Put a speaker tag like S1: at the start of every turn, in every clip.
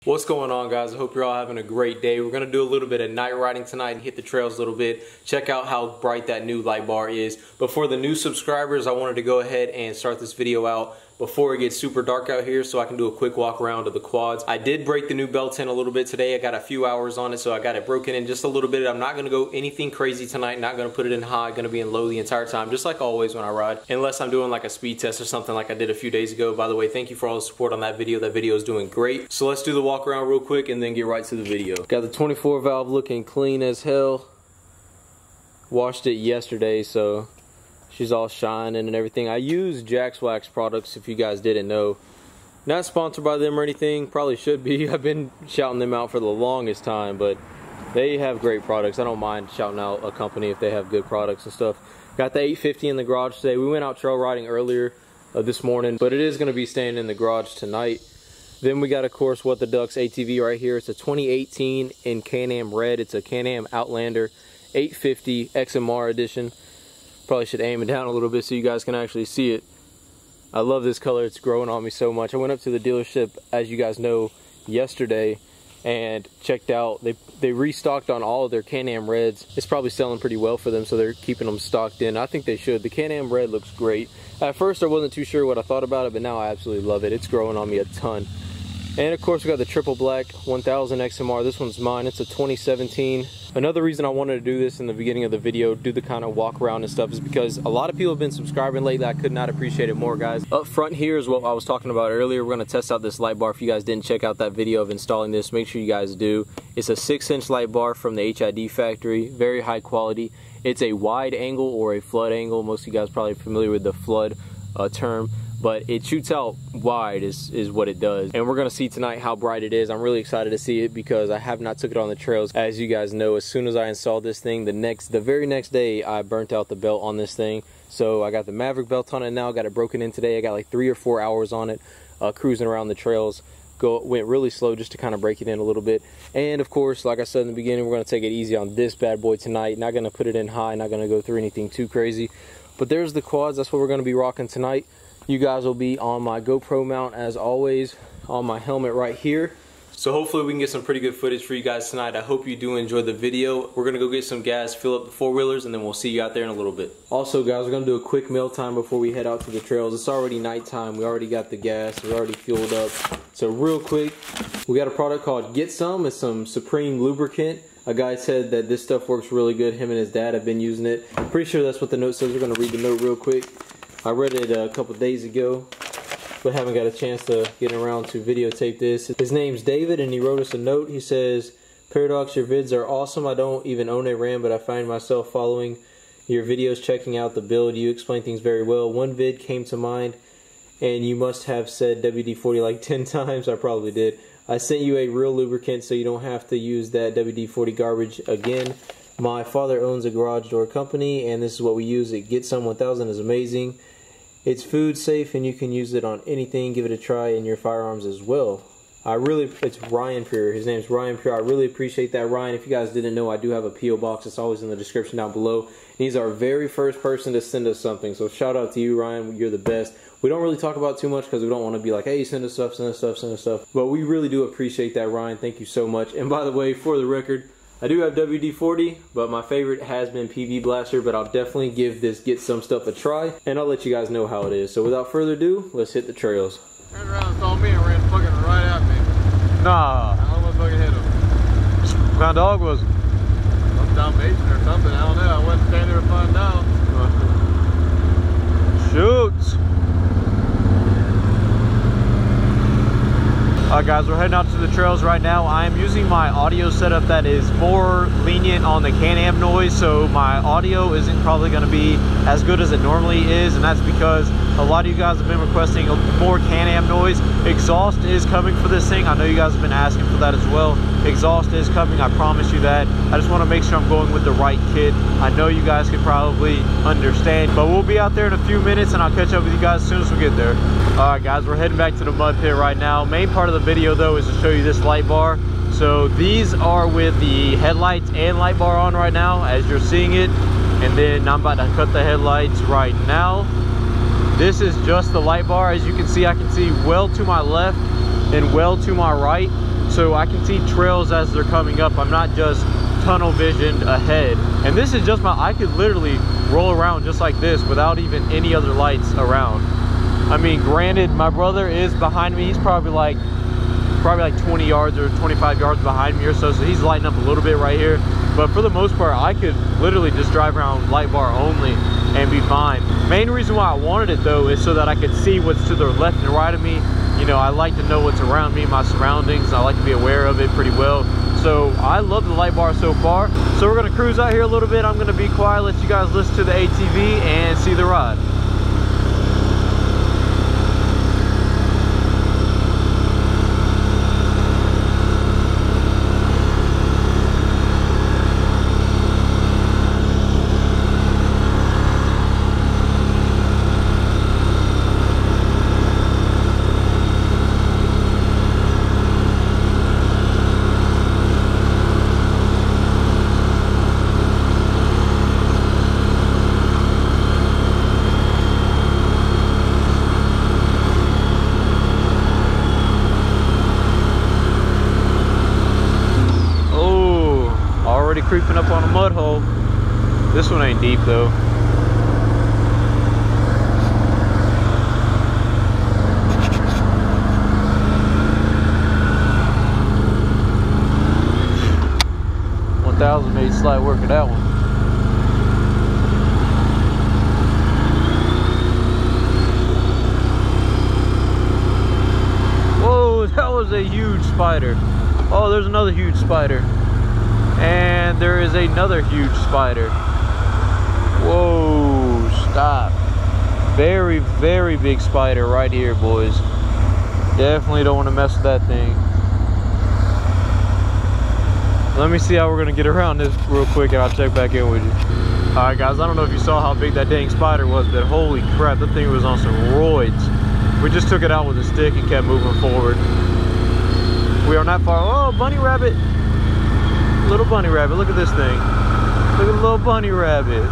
S1: What's going on, guys? I hope you're all having a great day. We're going to do a little bit of night riding tonight and hit the trails a little bit. Check out how bright that new light bar is. But for the new subscribers, I wanted to go ahead and start this video out before it gets super dark out here so I can do a quick walk around of the quads. I did break the new belt in a little bit today. I got a few hours on it, so I got it broken in just a little bit. I'm not going to go anything crazy tonight. Not going to put it in high. Going to be in low the entire time, just like always when I ride. Unless I'm doing like a speed test or something like I did a few days ago. By the way, thank you for all the support on that video. That video is doing great. So let's do the walk around real quick and then get right to the video. Got the 24 valve looking clean as hell. Washed it yesterday, so she's all shining and everything. I use Jack's Wax products, if you guys didn't know. Not sponsored by them or anything. Probably should be. I've been shouting them out for the longest time, but they have great products. I don't mind shouting out a company if they have good products and stuff. Got the 850 in the garage today. We went out trail riding earlier this morning, but it is going to be staying in the garage tonight. Then we got, of course, What the Ducks ATV right here. It's a 2018 in CANAM red. It's a CANAM Outlander 850 XMR edition. Probably should aim it down a little bit so you guys can actually see it. I love this color. It's growing on me so much. I went up to the dealership, as you guys know, yesterday and checked out. They restocked on all of their CANAM reds. It's probably selling pretty well for them, so they're keeping them stocked in. I think they should. The CANAM red looks great. At first I wasn't too sure what I thought about it, but now I absolutely love it. It's growing on me a ton. And of course we got the triple black 1000 XMR. This one's mine. It's a 2017. Another reason I wanted to do this in the beginning of the video, do the kind of walk around and stuff, is because a lot of people have been subscribing lately. I could not appreciate it more, guys. Up front here is what I was talking about earlier. We're going to test out this light bar. If you guys didn't check out that video of installing this, make sure you guys do. It's a 6-inch light bar from the HID factory. Very high quality. It's a wide angle or a flood angle. Most of you guys are probably familiar with the flood term. But it shoots out wide is what it does. And we're going to see tonight how bright it is. I'm really excited to see it because I have not took it on the trails. As you guys know, as soon as I installed this thing, the very next day I burnt out the belt on this thing. So I got the Maverick belt on it now. Got it broken in today. I got like 3 or 4 hours on it, cruising around the trails. Went really slow just to kind of break it in a little bit. And of course, like I said in the beginning, we're going to take it easy on this bad boy tonight. Not going to put it in high. Not going to go through anything too crazy. But there's the quads. That's what we're going to be rocking tonight. You guys will be on my GoPro mount as always, on my helmet right here. So hopefully we can get some pretty good footage for you guys tonight. I hope you do enjoy the video. We're gonna go get some gas, fill up the 4-wheelers, and then we'll see you out there in a little bit. Also, guys, we're gonna do a quick meal time before we head out to the trails. It's already nighttime. We already got the gas. We're already fueled up. So real quick, we got a product called Get Some. It's some Supreme lubricant. A guy said that this stuff works really good. Him and his dad have been using it. I'm pretty sure that's what the note says. We're gonna read the note real quick. I read it a couple days ago, but haven't got a chance to get around to videotape this. His name's David, and he wrote us a note. He says, "Paradox, your vids are awesome. I don't even own a RAM, but I find myself following your videos, checking out the build. You explain things very well. One vid came to mind, and you must have said WD-40 like 10 times. I probably did. I sent you a real lubricant so you don't have to use that WD-40 garbage again. My father owns a garage door company, and this is what we use. It Get Some 1000 is amazing. It's food safe and you can use it on anything. Give it a try in your firearms as well." It's Ryan Pure. His name's Ryan Pure. I really appreciate that, Ryan. If you guys didn't know, I do have a P.O. box. It's always in the description down below. And he's our very first person to send us something. So shout out to you, Ryan. You're the best. We don't really talk about too much because we don't want to be like, hey, send us stuff, send us stuff, send us stuff. But we really do appreciate that, Ryan. Thank you so much. And by the way, for the record, I do have WD-40, but my favorite has been PV Blaster, but I'll definitely give this Get Some stuff a try, and I'll let you guys know how it is. So without further ado, let's hit the trails.
S2: Turned around and saw me and ran fucking right at me. Nah. I almost fucking hit him. What kind of dog was it? Some Dalmatian or something, I don't know. I wasn't standing there to find out. Shoots. Alright guys, we're heading out to the trails right now. I am using my audio setup that is more lenient on the Can-Am noise, so my audio isn't probably going to be as good as it normally is, and that's because a lot of you guys have been requesting more Can-Am noise. Exhaust is coming for this thing. I know you guys have been asking for that as well. Exhaust is coming, I promise you that. I just want to make sure I'm going with the right kit. I know you guys can probably understand, but we'll be out there in a few minutes and I'll catch up with you guys as soon as we get there. Alright guys, we're heading back to the mud pit right now. Main part of the video though is to show you this light bar. So these are with the headlights and light bar on right now as you're seeing it, and then I'm about to cut the headlights right now. This is just the light bar. As you can see, I can see well to my left and well to my right. so I can see trails as they're coming up. I'm not just tunnel visioned ahead. And this is just I could literally roll around just like this without even any other lights around. I mean, granted, my brother is behind me. He's probably like 20 yards or 25 yards behind me or so, so he's lighting up a little bit right here. But for the most part, I could literally just drive around light bar only and be fine. Main reason why I wanted it though is so that I could see what's to the left and right of me. You know, I like to know what's around me, my surroundings. I like to be aware of it pretty well. So I love the light bar so far. So we're gonna cruise out here a little bit. I'm gonna be quiet, let you guys listen to the ATV and see the ride. Creeping up on a mud hole. This one ain't deep though. Made slight work of that one. Whoa, that was a huge spider. Oh, there's another huge spider. And there is another huge spider. Whoa, stop. Very, very big spider right here, boys. Definitely don't want to mess with that thing. Let me see how we're gonna get around this real quick and I'll check back in with you. All right, guys, I don't know if you saw how big that dang spider was, but holy crap, that thing was on some roids. We just took it out with a stick and kept moving forward. We are not far. Oh, bunny rabbit. Little bunny rabbit, look at this thing. Look at the little bunny rabbit.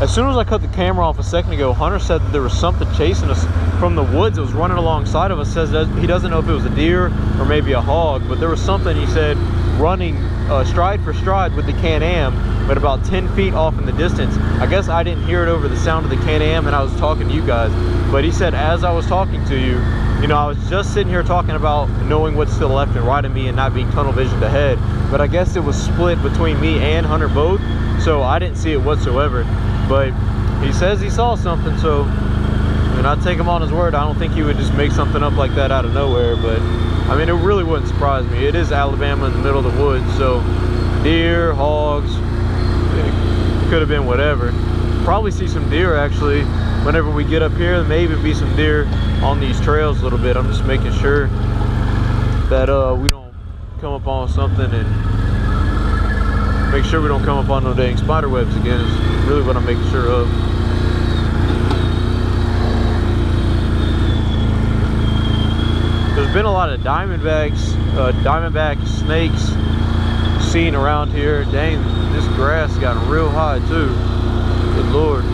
S2: As soon as I cut the camera off a second ago, Hunter said that there was something chasing us from the woods. It was running alongside of us. Says that he doesn't know if it was a deer or maybe a hog, but there was something, he said, running stride for stride with the Can-Am, but about 10 feet off in the distance. I guess I didn't hear it over the sound of the Can-Am and I was talking to you guys, but he said as I was talking to you, you know, I was just sitting here talking about knowing what's to the left and right of me and not being tunnel visioned ahead, but I guess it was split between me and Hunter both, so I didn't see it whatsoever. But he says he saw something, so and I take him on his word. I don't think he would just make something up like that out of nowhere, but I mean, it really wouldn't surprise me. It is Alabama in the middle of the woods, so deer, hogs, it could have been whatever. Probably see some deer actually whenever we get up here. There may even be some deer on these trails a little bit. I'm just making sure that we don't come up on something and make sure we don't come up on no dang spider webs again is really what I'm making sure of. There's been a lot of diamondback snakes seen around here. Dang, this grass got real high too. Good Lord.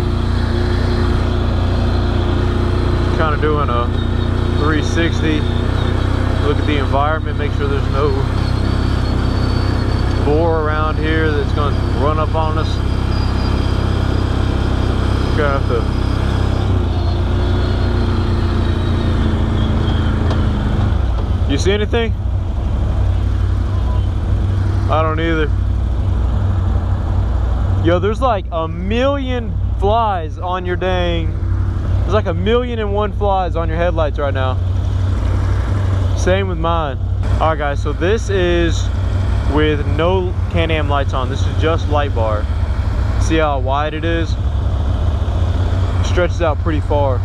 S2: Kind of doing a 360. Look at the environment, make sure there's no boar around here that's going to run up on us. Gonna have to. You see anything? I don't either. Yo, there's like a million flies on your dang. There's like 1,000,001 flies on your headlights right now. Same with mine. All right, guys. So this is with no Can-Am lights on. This is just light bar. See how wide it is? It stretches out pretty far.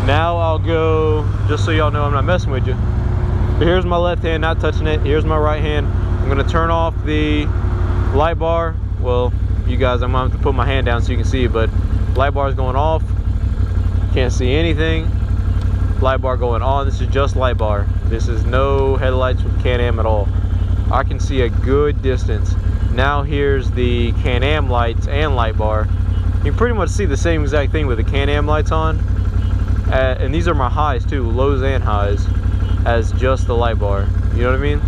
S2: Now I'll go, just so y'all know I'm not messing with you. But here's my left hand, not touching it. Here's my right hand. I'm gonna turn off the light bar. Well, you guys, I'm gonna have to put my hand down so you can see it, but light bar is going off. Can't see anything. Light bar going on. This is just light bar. This is no headlights with Can-Am at all. I can see a good distance. Now here's the Can-Am lights and light bar. You can pretty much see the same exact thing with the Can-Am lights on. And these are my highs too, lows and highs. as just the light bar. You know what I mean?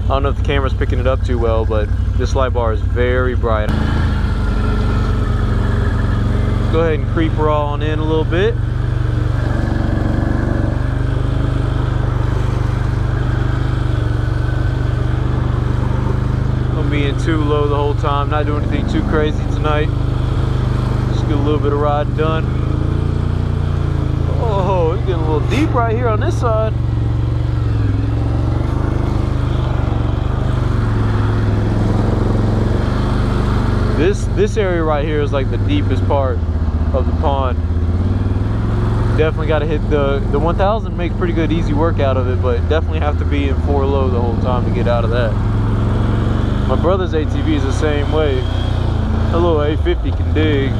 S2: I don't know if the camera's picking it up too well, but this light bar is very bright. Go ahead and creep her on in a little bit. I'm being too low the whole time, not doing anything too crazy tonight. Just get a little bit of riding done. Oh, it's getting a little deep right here on this side. This area right here is like the deepest part of the pond. Definitely got to hit the 1000 makes pretty good easy work out of it, but definitely have to be in 4 low the whole time to get out of that. My brother's ATV is the same way. A little 850 can dig.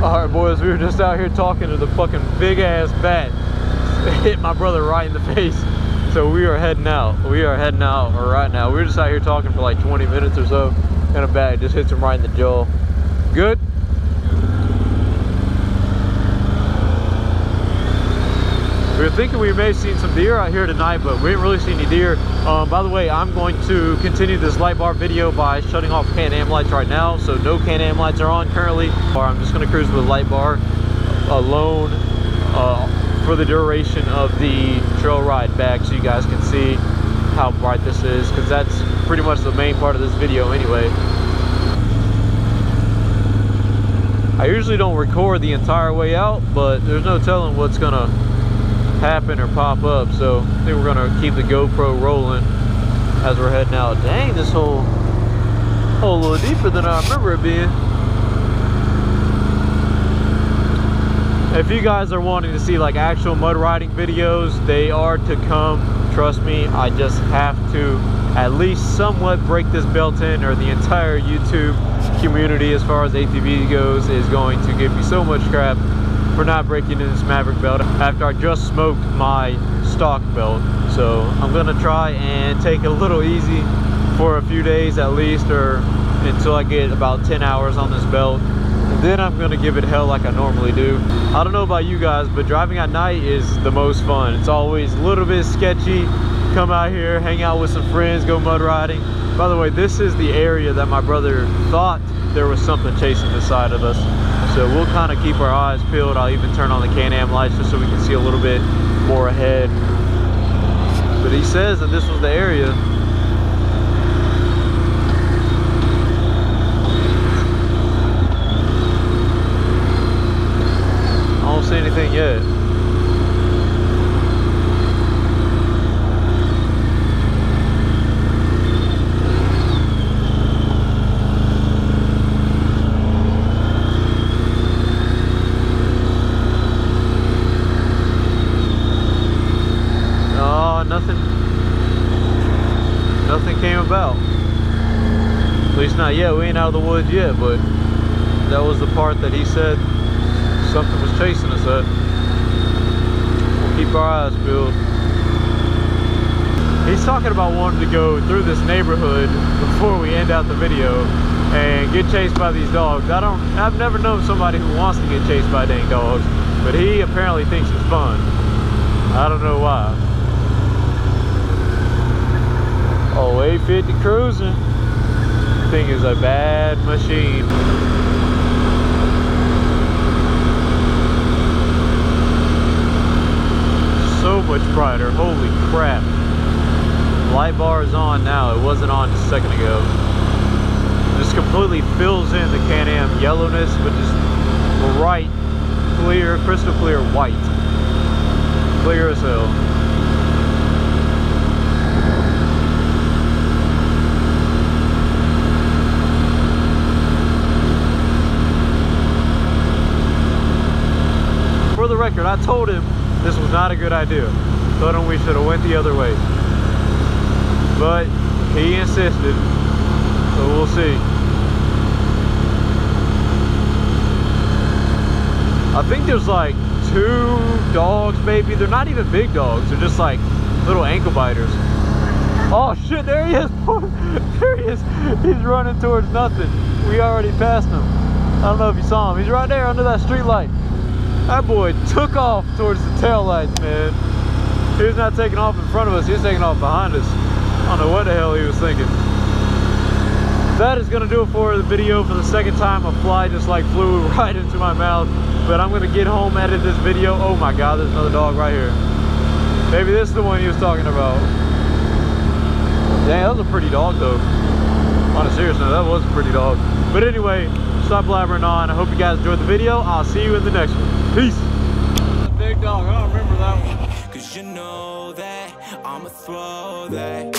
S2: Alright boys, we were just out here talking to the fucking big ass bat. It hit my brother right in the face. So we are heading out. We are heading out right now. We were just out here talking for like 20 minutes or so, and a bat just hits him right in the jaw. Good? We were thinking we may have seen some deer out here tonight, but we didn't really see any deer. By the way, I'm going to continue this light bar video by shutting off Can-Am lights right now, so no Can-Am lights are on currently. I'm just going to cruise with a light bar alone for the duration of the trail ride back, so you guys can see how bright this is, because that's pretty much the main part of this video anyway. I usually don't record the entire way out, but there's no telling what's going to happen or pop up, so I think we're gonna keep the GoPro rolling as we're heading out. Dang, this hole a little deeper than I remember it being. If you guys are wanting to see like actual mud riding videos, they are to come. Trust me, I just have to at least somewhat break this belt in, or the entire YouTube community as far as ATV goes is going to give me so much crap for not breaking in this Maverick belt after I just smoked my stock belt. So I'm gonna try and take it a little easy for a few days at least, or until I get about 10 hours on this belt, and then I'm gonna give it hell like I normally do. I don't know about you guys, but driving at night is the most fun. It's always a little bit sketchy. Come out here, hang out with some friends, go mud riding. By the way, this is the area that my brother thought there was something chasing the side of us. So we'll kind of keep our eyes peeled. I'll even turn on the Can-Am lights just so we can see a little bit more ahead. But he says that this was the area. I don't see anything yet. Nothing came about. At least not yet. We ain't out of the woods yet, but that was the part that he said something was chasing us at. We'll keep our eyes peeled. He's talking about wanting to go through this neighborhood before we end out the video and get chased by these dogs. I've never known somebody who wants to get chased by dang dogs, but he apparently thinks it's fun. I don't know why. Oh, 850 cruising. Thing is a bad machine. So much brighter, holy crap. Light bar is on now, it wasn't on just a second ago. Just completely fills in the Can-Am yellowness, but just bright, clear, crystal clear white. Clear as hell. For the record, I told him this was not a good idea. Told him we should have went the other way. But he insisted, so we'll see. I think there's like 2 dogs maybe. They're not even big dogs, they're just like little ankle biters. Oh shit, there he is. There he is. He's running towards nothing. We already passed him. I don't know if you saw him. He's right there under that street light. That boy took off towards the tail lights, man. He was not taking off in front of us, he was taking off behind us. I don't know what the hell he was thinking. That is gonna do it for the video. For the second time, a fly just like flew right into my mouth. But I'm gonna get home, edit this video. Oh my God, there's another dog right here. Maybe this is the one he was talking about. Dang, that was a pretty dog though. On a serious note, that was a pretty dog. But anyway, stop blabbering on. I hope you guys enjoyed the video. I'll see you in the next one. Peace. Big dog, I don't remember that one. 'Cause you know that I'ma throw that.